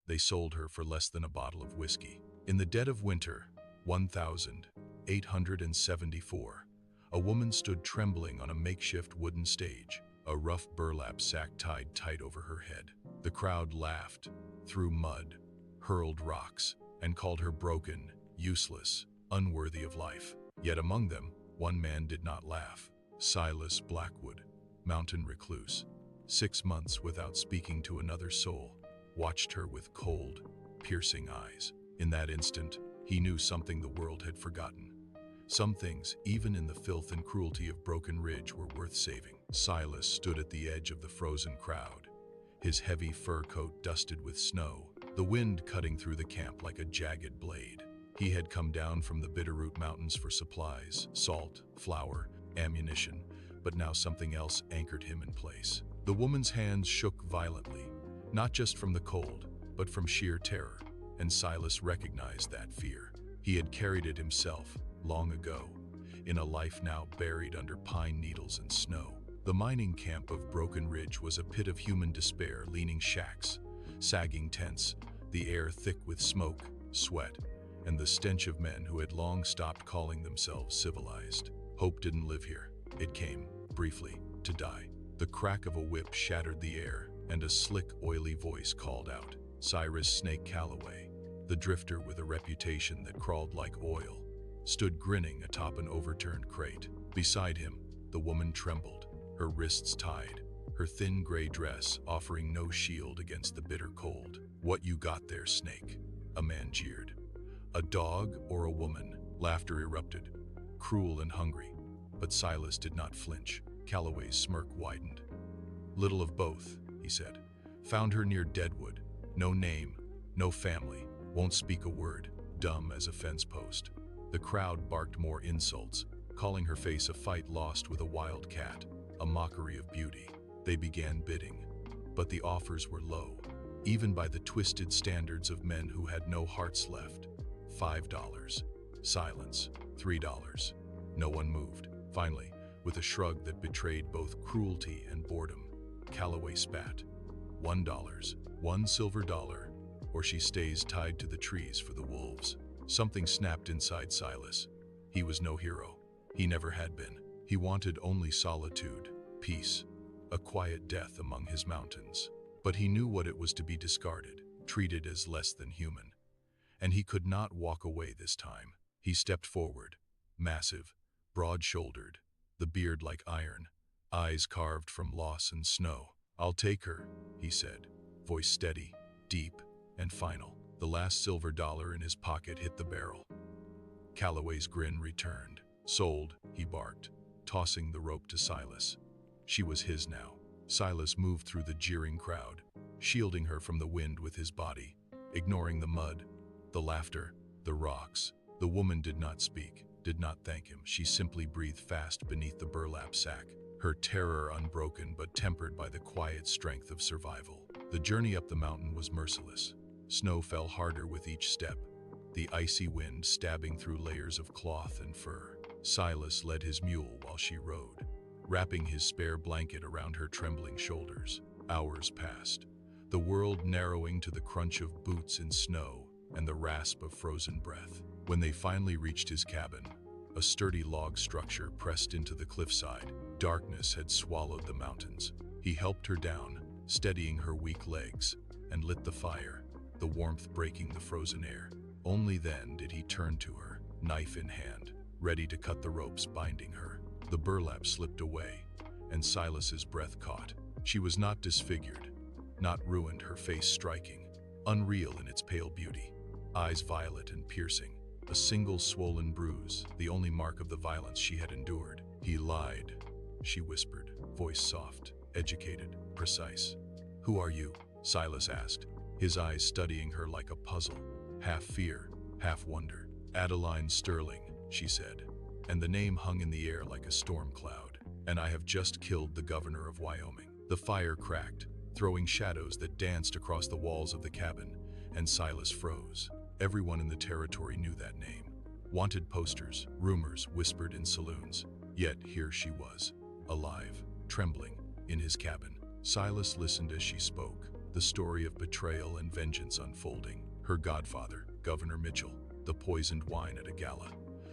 They sold her for less than a bottle of whiskey. In the dead of winter, 1874, a woman stood trembling on a makeshift wooden stage, a rough burlap sack tied tight over her head. The crowd laughed, threw mud, hurled rocks, and called her broken, useless, unworthy of life. Yet among them, one man did not laugh. Silas Blackwood, mountain recluse, 6 months without speaking to another soul, watched her with cold, piercing eyes. In that instant, he knew something the world had forgotten. Some things, even in the filth and cruelty of Broken Ridge, were worth saving. Silas stood at the edge of the frozen crowd, his heavy fur coat dusted with snow, the wind cutting through the camp like a jagged blade. He had come down from the Bitterroot Mountains for supplies, salt, flour, ammunition, but now something else anchored him in place. The woman's hands shook violently, not just from the cold, but from sheer terror, and Silas recognized that fear. He had carried it himself, long ago, in a life now buried under pine needles and snow. The mining camp of Broken Ridge was a pit of human despair, leaning shacks, sagging tents, the air thick with smoke, sweat, and the stench of men who had long stopped calling themselves civilized. Hope didn't live here. It came, briefly, to die. The crack of a whip shattered the air, and a slick, oily voice called out, Cyrus Snake Calloway, the drifter with a reputation that crawled like oil, stood grinning atop an overturned crate. Beside him, the woman trembled, her wrists tied, her thin gray dress offering no shield against the bitter cold. What you got there, Snake? A man jeered. A dog or a woman? Laughter erupted, cruel and hungry. But Silas did not flinch. Calloway's smirk widened. Little of both, he said. Found her near Deadwood. No name, no family, won't speak a word, dumb as a fence post. The crowd barked more insults, calling her face a fight lost with a wild cat, a mockery of beauty. They began bidding, but the offers were low, even by the twisted standards of men who had no hearts left. $5. Silence. $3. No one moved. Finally, with a shrug that betrayed both cruelty and boredom, Calloway spat. $1. One silver dollar, or she stays tied to the trees for the wolves. Something snapped inside Silas. He was no hero. He never had been. He wanted only solitude, peace, a quiet death among his mountains. But he knew what it was to be discarded, treated as less than human. And he could not walk away this time. He stepped forward, massive, broad-shouldered, the beard like iron, eyes carved from loss and snow. I'll take her, he said, voice steady, deep, and final. The last silver dollar in his pocket hit the barrel. Calloway's grin returned. Sold, he barked, tossing the rope to Silas. She was his now. Silas moved through the jeering crowd, shielding her from the wind with his body, ignoring the mud, the laughter, the rocks. The woman did not speak, did not thank him. She simply breathed fast beneath the burlap sack, her terror unbroken but tempered by the quiet strength of survival. The journey up the mountain was merciless. Snow fell harder with each step, the icy wind stabbing through layers of cloth and fur. Silas led his mule while she rode, wrapping his spare blanket around her trembling shoulders. Hours passed, the world narrowing to the crunch of boots in snow and the rasp of frozen breath. When they finally reached his cabin, a sturdy log structure pressed into the cliffside, darkness had swallowed the mountains. He helped her down, steadying her weak legs, and lit the fire, the warmth breaking the frozen air. Only then did he turn to her, knife in hand, ready to cut the ropes binding her. The burlap slipped away, and Silas's breath caught. She was not disfigured, not ruined, her face striking, unreal in its pale beauty, eyes violet and piercing, a single swollen bruise, the only mark of the violence she had endured. He lied, she whispered, voice soft, educated, precise. Who are you? Silas asked, his eyes studying her like a puzzle, half fear, half wonder. Adeline Sterling, she said, and the name hung in the air like a storm cloud. And I have just killed the governor of Wyoming. The fire cracked, throwing shadows that danced across the walls of the cabin, and Silas froze. Everyone in the territory knew that name. Wanted posters, rumors whispered in saloons. Yet here she was, alive, trembling, in his cabin. Silas listened as she spoke, the the story of betrayal and vengeance unfolding. Her godfather, Governor Mitchell, the poisoned wine at a gala,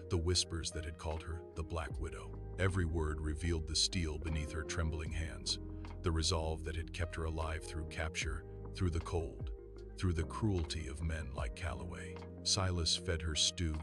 the whispers that had called her the Black Widow. Every word revealed the steel beneath her trembling hands, the resolve that had kept her alive through capture, through the cold, through the cruelty of men like Calloway. Silas fed her stew,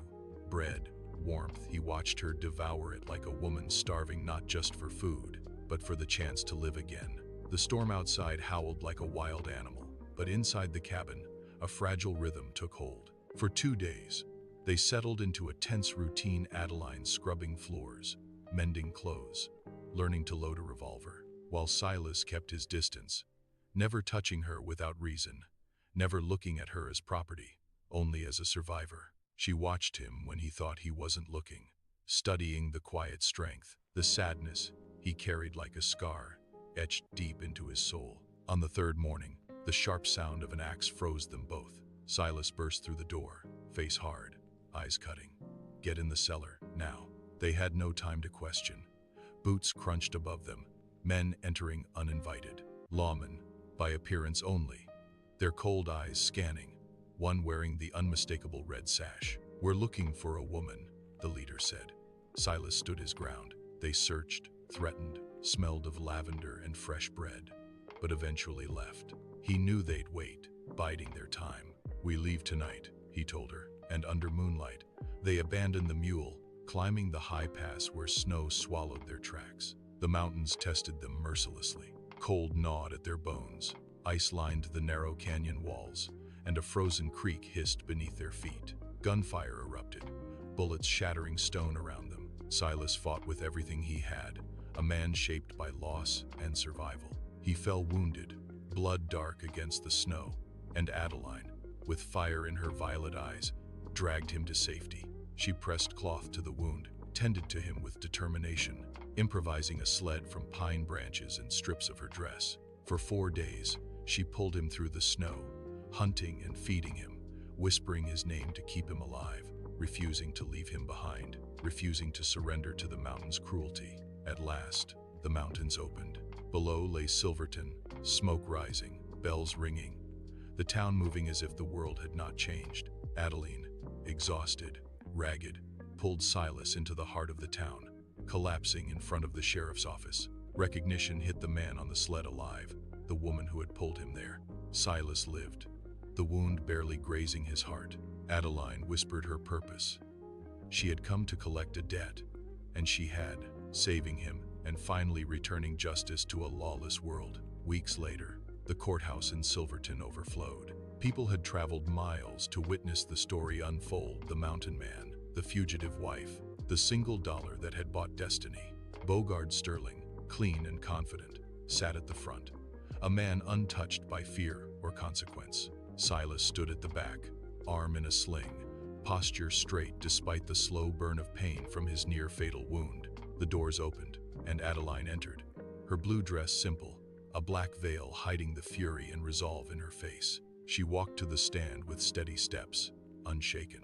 bread, warmth. He watched her devour it like a woman starving not just for food, but for the chance to live again. The storm outside howled like a wild animal, but inside the cabin, a fragile rhythm took hold. For 2 days, they settled into a tense routine. Adeline scrubbing floors, mending clothes, learning to load a revolver, while Silas kept his distance, never touching her without reason, never looking at her as property, only as a survivor. She watched him when he thought he wasn't looking, studying the quiet strength, the sadness he carried like a scar, etched deep into his soul. On the third morning, the sharp sound of an axe froze them both. Silas burst through the door, face hard, eyes cutting. "Get in the cellar, now." They had no time to question. Boots crunched above them, men entering uninvited, lawmen by appearance only, their cold eyes scanning, one wearing the unmistakable red sash. "We're looking for a woman," the leader said. Silas stood his ground. They searched, threatened, smelled of lavender and fresh bread, but eventually left. He knew they'd wait, biding their time. "We leave tonight," he told her, and under moonlight, they abandoned the mule, climbing the high pass where snow swallowed their tracks. The mountains tested them mercilessly. Cold gnawed at their bones, ice lined the narrow canyon walls, and a frozen creek hissed beneath their feet. Gunfire erupted, bullets shattering stone around them. Silas fought with everything he had, a man shaped by loss and survival. He fell wounded, blood dark against the snow, and Adeline, with fire in her violet eyes, dragged him to safety. She pressed cloth to the wound, tended to him with determination, improvising a sled from pine branches and strips of her dress. For 4 days, she pulled him through the snow, hunting and feeding him, whispering his name to keep him alive, refusing to leave him behind, refusing to surrender to the mountain's cruelty. At last, the mountains opened. Below lay Silverton, smoke rising, bells ringing, the town moving as if the world had not changed. Adeline, exhausted, ragged, pulled Silas into the heart of the town, collapsing in front of the sheriff's office. Recognition hit the man on the sled alive, the woman who had pulled him there. Silas lived, the wound barely grazing his heart. Adeline whispered her purpose. She had come to collect a debt, and she had, saving him and finally returning justice to a lawless world. Weeks later, the courthouse in Silverton overflowed. People had traveled miles to witness the story unfold. The mountain man, the fugitive wife, the single dollar that had bought destiny. Bogard Sterling, clean and confident, sat at the front, a man untouched by fear or consequence. Silas stood at the back, arm in a sling, posture straight despite the slow burn of pain from his near-fatal wound. The doors opened, and Adeline entered, her blue dress simple, a black veil hiding the fury and resolve in her face. She walked to the stand with steady steps, unshaken.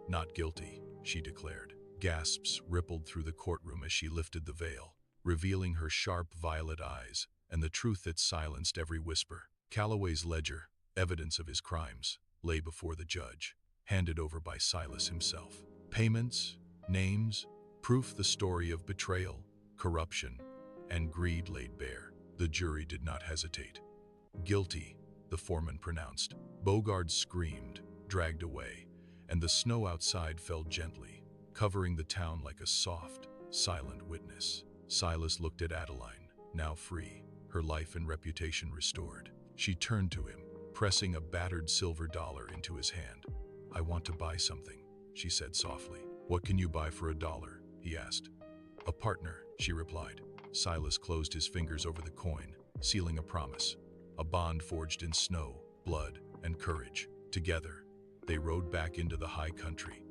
"Not guilty," she declared. Gasps rippled through the courtroom as she lifted the veil, revealing her sharp violet eyes and the truth that silenced every whisper. Calloway's ledger, evidence of his crimes, lay before the judge, handed over by Silas himself. Payments, names, proof, the story of betrayal, corruption, and greed laid bare. The jury did not hesitate. "Guilty," the foreman pronounced. Bogard screamed, dragged away, and the snow outside fell gently, covering the town like a soft, silent witness. Silas looked at Adeline, now free, her life and reputation restored. She turned to him, pressing a battered silver dollar into his hand. "I want to buy something," she said softly. "What can you buy for $1?" he asked. "A partner," she replied. Silas closed his fingers over the coin, sealing a promise, a bond forged in snow, blood, and courage. Together, they rode back into the high country,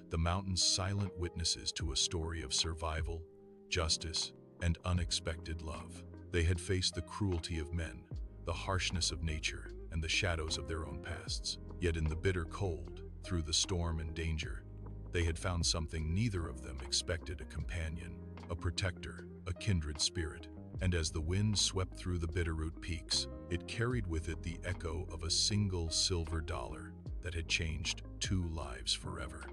the mountains silent witnesses to a story of survival, justice, and unexpected love. They had faced the cruelty of men, the harshness of nature, and the shadows of their own pasts. Yet in the bitter cold, through the storm and danger, they had found something neither of them expected: a companion, a protector, a kindred spirit. And as the wind swept through the Bitterroot Peaks, it carried with it the echo of a single silver dollar that had changed 2 lives forever.